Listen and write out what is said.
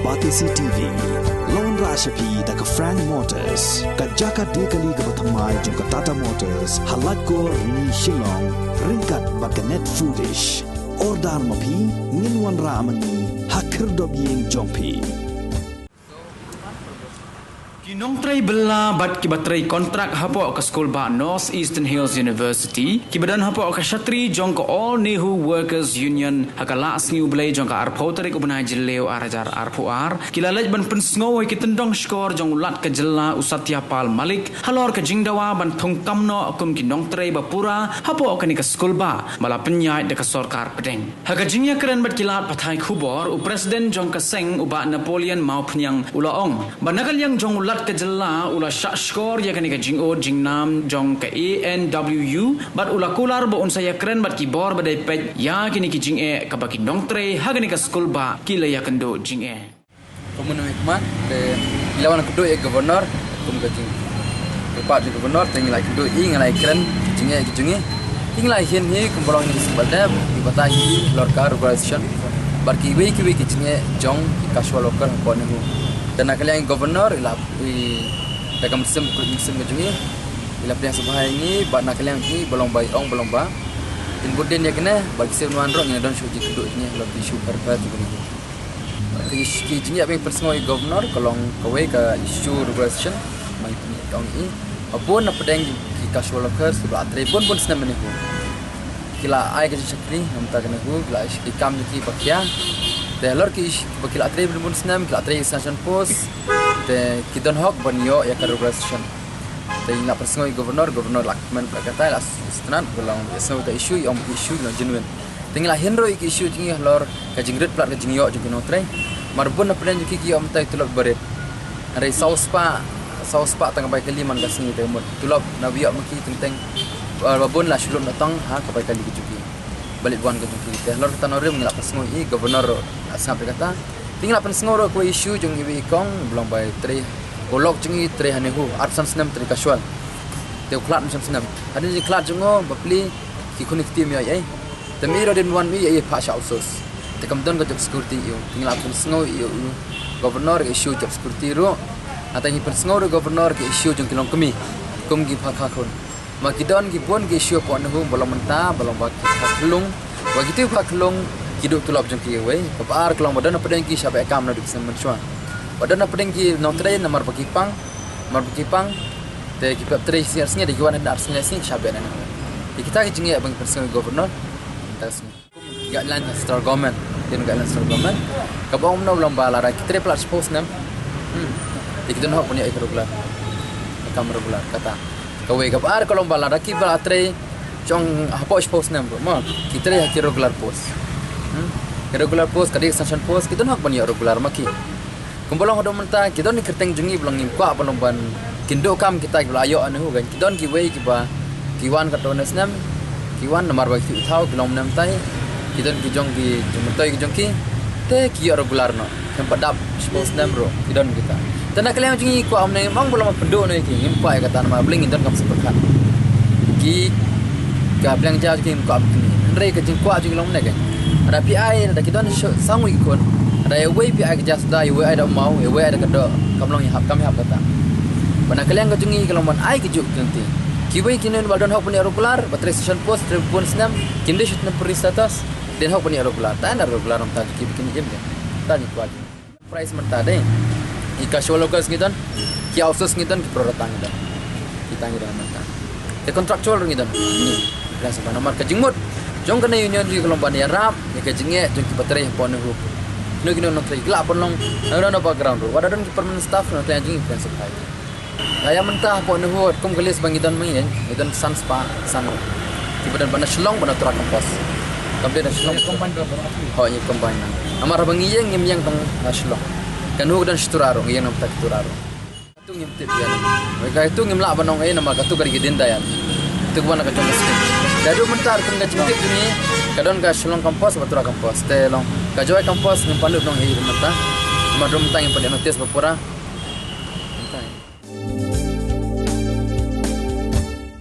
Batisi TV, Lone Rashapi da ka Frank Motors, ka Jaka Dekali ka Batamai jong ka Tata Motors, halat ko ni Shillong, ringkat ba ka Net Foodish, Ordar Mapi, Ninwan Ramani, Hakir Dobyeng Jongpi. Kinong tray bela bat kibatray kontrak hapo ka school ba North Eastern Hills University kibadan hapo ka Shatri jong ka All Nehu Workers Union hakala asngi ublay jong ka arpotari ko banay jileo arajar arpuar kilalaj ban pensngoy kitendong skor jong ulat ka jela usatya pal malik halor ka jingdawa ban thongkamno akum kinong tray bapura hapo ka ni ka school ba mala penyai de ka sarkar pedeng haga jingya keren bat kilat pathai khubor u president jong ka seng uba Napoleon mau pnyang ulaong banagal yang jong ulat ke jela ula syak skor ya kani ka jingo jingnam jong ka ANWU bat ula kular bo un saya keren bat kibor badai pet ya kini ki jing e ka baki dong tre ha kani ka school ba kila ya kendo jing e komun hikmat de ilawan kedo e governor kum ka jing kepat di governor tengi lai kedo i ngalai keren jing e ting lai hin hi kum bolong ni sebada di batai lorkar organization bar ki we ki jing e jong ka swalo kan ko ne dan nakalian governor ilap dalam musim kejungi ilap yang sebahagia ini bat nakalian ini belum baik ong belum ba in budin ya kena bagi senuan rong yang don suji keduk ini lebih super kat juga ni kejungi apa yang personal governor kalau kawai ke isu regulation mai kau ini apun apa yang kita casual workers sebab tribun pun senang menipu kila ai kerja sekali nampak kena hu kila ikam ni pakia Telor ki bakil atre belum senam kila atre extension post te kidon hok banyo ya regulation te ina personal governor lakman kata las istran belong so ta issue om issue no genuine tinggal henro ki issue tingi lor ka jingret plat ka jingyo jo no tre marbun aplen ki om ta tulok baret are sauspa tang bai kali man gasni te mot tulok nabiyo maki tenteng babun la shulum natang ha ka bai kali ki balik buan ke kita lor tanore mengilap semua i governor sampai kata tinggal pen semua ko isu jong ibi kong belum bay tre olok jong i tre hanehu arsan senam tre casual te klat macam senam ada di klat jongo bapli ki kunik tim ya ai temi ro den wan mi ai pa sha usus te kamdon ko job security yu tinggal pen semua yu governor isu job security ro atani pen semua governor ke isu jong kilong kemi kum gi phakha khon makidon ki pon ki isu pon hu belum mentah belum baki kelung bagi tu kelung hidup tulap jong ki we par kelong badan apa dengki sampai kam na diksen mensuan badan apa dengki notre nomor pakipang te ki pap tre siasnya de gwan dar snya sing sampai na kita ki jingi abang personal governor tas ga lan star government din ga lan star government ka bong no belum bala ra ki tre plus post nam ikidon hok punya regular kam regular kata kawai kapar kalau bala raki bala tre jong hapo post nam mo kita ya ki regular kadi extension post kita nak banyak regular maki kumbolong hodo menta kita ni kerteng jungi belong nimpa belong ban kindo kam kita bala ayo anu gan kita ki wei ki ba kiwan katones nam kiwan nomor bagi thau belong nam tai kita ki jong ki jumtai ki jong ki te ki regular no tempat dap post nam bro kita Tanda kalian jungi ku amne mang belum penduk no iki nimpa ya kata nama bling indon kam seperkan ki ka blang jauh ki ku amni ndre ke jing ku jungi long ne kan ada PI ada kita ni sangu ikon ada way PI ke jas da way ada mau way ada kedo kamlong ya kami hap kata bana kalian ke jungi kalau man ai ke juk nanti ki way kinen badon hok punya regular baterai station post tribun senam kinde shoot na puri status den hok punya regular ta na regular om ta ki bikin jem ta ni ku price merta deh ika sholokas ngidan ki outsource ngidan ki product ngidan kita ngidan mata te contractual ngidan ni rasa bana marka jingmut jong kana union di kelomban ya rap ni ka jinge jong ki baterai pon hu no ki no trai gla pon long no background ro wadadan ki permanent staff no te jing principal hai saya mentah pon hu kum gelis bangidan mai ngidan san spa san ki badan bana shlong bana tra kampus kamde na shlong combine ho ni combine amar bangi yang nyem tong shlong kan hu dan sturaro yang nam tak turaro tu ngim tip ya mereka itu ngimla banong nama katu gari gidin dayan tu gua nak coba stik dadu mentar kan gajimtip ni kadon ka shlong kampus batura kampus te long ka joy kampus ngim pandu nong hei mata madrum tang yang pada notice bapura